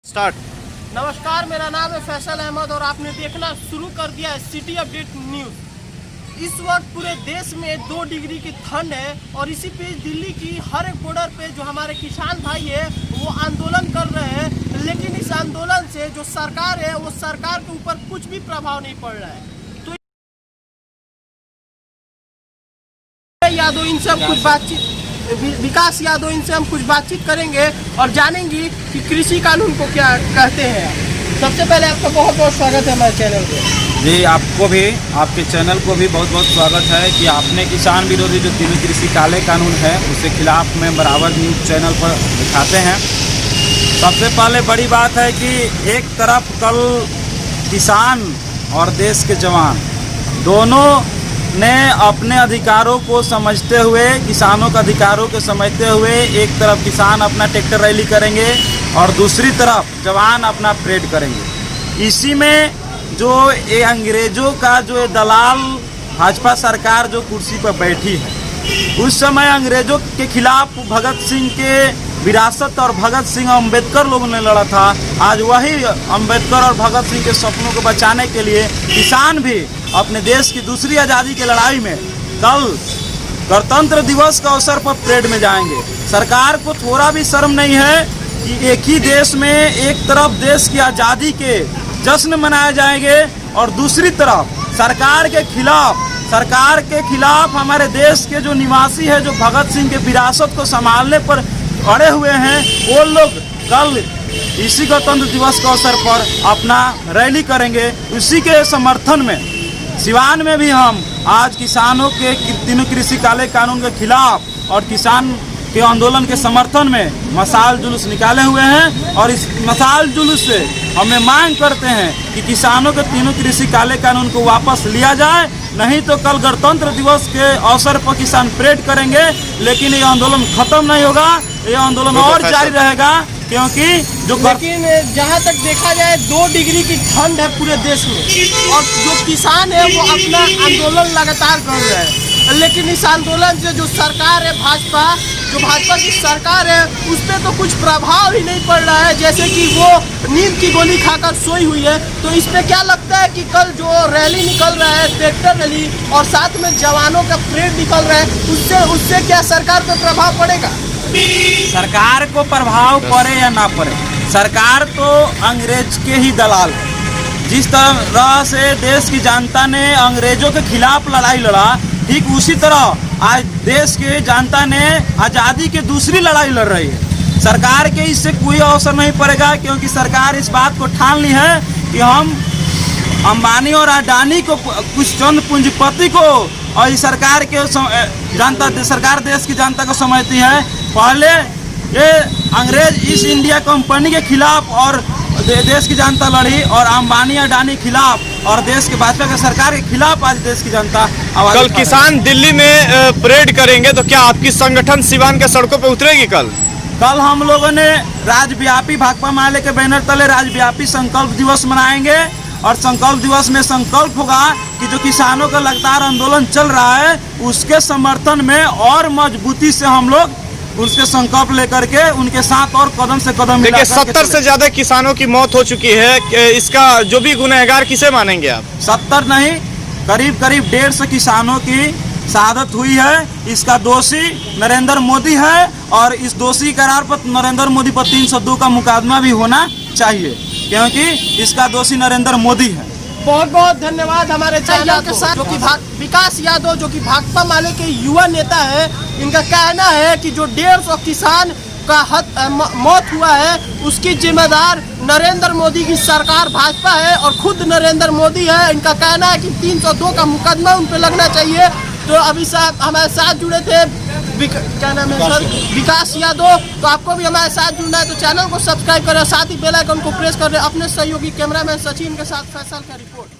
Start. नमस्कार, मेरा नाम है फैसल अहमद और आपने देखना शुरू कर दिया है सिटी अपडेट न्यूज़। इस वक्त पूरे देश में 2 डिग्री की ठंड है और इसी पे दिल्ली की हर एक बॉर्डर पे जो हमारे किसान भाई है वो आंदोलन कर रहे हैं, लेकिन इस आंदोलन से जो सरकार है वो सरकार के ऊपर कुछ भी प्रभाव नहीं पड़ रहा है। तो यादव इनसे हम कुछ बातचीत विकास यादव इनसे हम कुछ बातचीत करेंगे और जानेंगे कि कृषि कानून को क्या कहते हैं। सबसे पहले आपका बहुत बहुत स्वागत है हमारे चैनल पे। जी, आपको भी, आपके चैनल को भी बहुत बहुत स्वागत है कि आपने किसान विरोधी जो 3 कृषि काले कानून है उसके खिलाफ में बराबर न्यूज़ चैनल पर दिखाते हैं। सबसे पहले बड़ी बात है कि एक तरफ कल किसान और देश के जवान दोनों ने अपने अधिकारों को समझते हुए, किसानों के अधिकारों को समझते हुए एक तरफ किसान अपना ट्रैक्टर रैली करेंगे और दूसरी तरफ जवान अपना परेड करेंगे। इसी में जो ये अंग्रेज़ों का जो दलाल भाजपा सरकार जो कुर्सी पर बैठी है, उस समय अंग्रेज़ों के खिलाफ भगत सिंह के विरासत और भगत सिंह अम्बेडकर लोगों ने लड़ा था। आज वही अम्बेडकर और भगत सिंह के सपनों को बचाने के लिए किसान भी अपने देश की दूसरी आज़ादी की लड़ाई में कल गणतंत्र दिवस का अवसर पर परेड में जाएंगे। सरकार को थोड़ा भी शर्म नहीं है कि एक ही देश में एक तरफ देश की आज़ादी के जश्न मनाए जाएंगे और दूसरी तरफ सरकार के खिलाफ हमारे देश के जो निवासी है, जो भगत सिंह के विरासत को संभालने पर अड़े हुए हैं, वो लोग कल इसी गणतंत्र दिवस के अवसर पर अपना रैली करेंगे। उसी के समर्थन में सिवान में भी हम आज किसानों के 3 कृषि काले कानून के खिलाफ और किसान के आंदोलन के समर्थन में मशाल जुलूस निकाले हुए हैं और इस मशाल जुलूस से हमें मांग करते हैं कि किसानों के 3 कृषि काले कानून को वापस लिया जाए, नहीं तो कल गणतंत्र दिवस के अवसर पर किसान परेड करेंगे। लेकिन ये आंदोलन खत्म नहीं होगा, ये आंदोलन और जारी रहेगा, क्योंकि लेकिन जहाँ तक देखा जाए 2 डिग्री की ठंड है पूरे देश में और जो किसान है वो अपना आंदोलन लगातार कर रहे हैं। लेकिन इस आंदोलन से जो सरकार है भाजपा की सरकार है, उस पर तो कुछ प्रभाव ही नहीं पड़ रहा है, जैसे कि वो नींद की गोली खाकर सोई हुई है। तो इस पे क्या लगता है कि कल जो रैली निकल रहा है, ट्रैक्टर रैली और साथ में जवानों का परेड निकल रहा है, उससे क्या सरकार पर प्रभाव पड़ेगा? सरकार को प्रभाव पड़े या ना पड़े, सरकार तो अंग्रेज के ही दलाल है। जिस तरह से देश की जनता ने अंग्रेजों के खिलाफ लड़ाई लड़ा, ठीक उसी तरह आज देश के जनता ने आज़ादी की दूसरी लड़ाई लड़ रही है। सरकार के इससे कोई अवसर नहीं पड़ेगा, क्योंकि सरकार इस बात को ठान ली है कि हम अंबानी और अडानी को, कुछ चंद पूंजीपति को, और इस सरकार के सरकार देश की जनता को समझती है। पहले ये अंग्रेज ईस्ट इंडिया कंपनी के खिलाफ और देश की जनता लड़ी और अंबानी अडानी खिलाफ और देश के भाजपा के सरकार के खिलाफ आज देश की जनता आवाज। कल किसान दिल्ली में परेड करेंगे, तो क्या आपकी संगठन सिवान के सड़कों पे उतरेगी? कल हम लोगों ने राज्यव्यापी भाकपा माले के बैनर तले राज्यव्यापी संकल्प दिवस मनाएंगे और संकल्प दिवस में संकल्प होगा कि जो किसानों का लगातार आंदोलन चल रहा है उसके समर्थन में और मजबूती से हम लोग उसके संकल्प लेकर के उनके साथ और कदम से कदम मिला। 70 से ज्यादा किसानों की मौत हो चुकी है, इसका जो भी गुनहगार किसे मानेंगे आप? 70 नहीं, करीब 150 किसानों की शहादत हुई है। इसका दोषी नरेंद्र मोदी है और इस दोषी करार पर नरेंद्र मोदी पर 302 का मुकदमा भी होना चाहिए, क्योंकि इसका दोषी नरेंद्र मोदी है। बहुत बहुत धन्यवाद हमारे चैनल के साथ, जो कि विकास यादव जो कि भाकपा माले के युवा नेता है। इनका कहना है कि जो 150 किसान का मौत हुआ है उसकी जिम्मेदार नरेंद्र मोदी की सरकार भाजपा है और खुद नरेंद्र मोदी है। इनका कहना है कि 302 का मुकदमा उन पर लगना चाहिए। तो अभी साहब हमारे साथ जुड़े थे, क्या नाम है सर? विकास यादव। तो आपको भी हमारे साथ जुड़ना है तो चैनल को सब्सक्राइब करें, साथ ही बेल आइकन को प्रेस करें। अपने सहयोगी कैमरामैन सचिन के साथ फैसल का रिपोर्ट।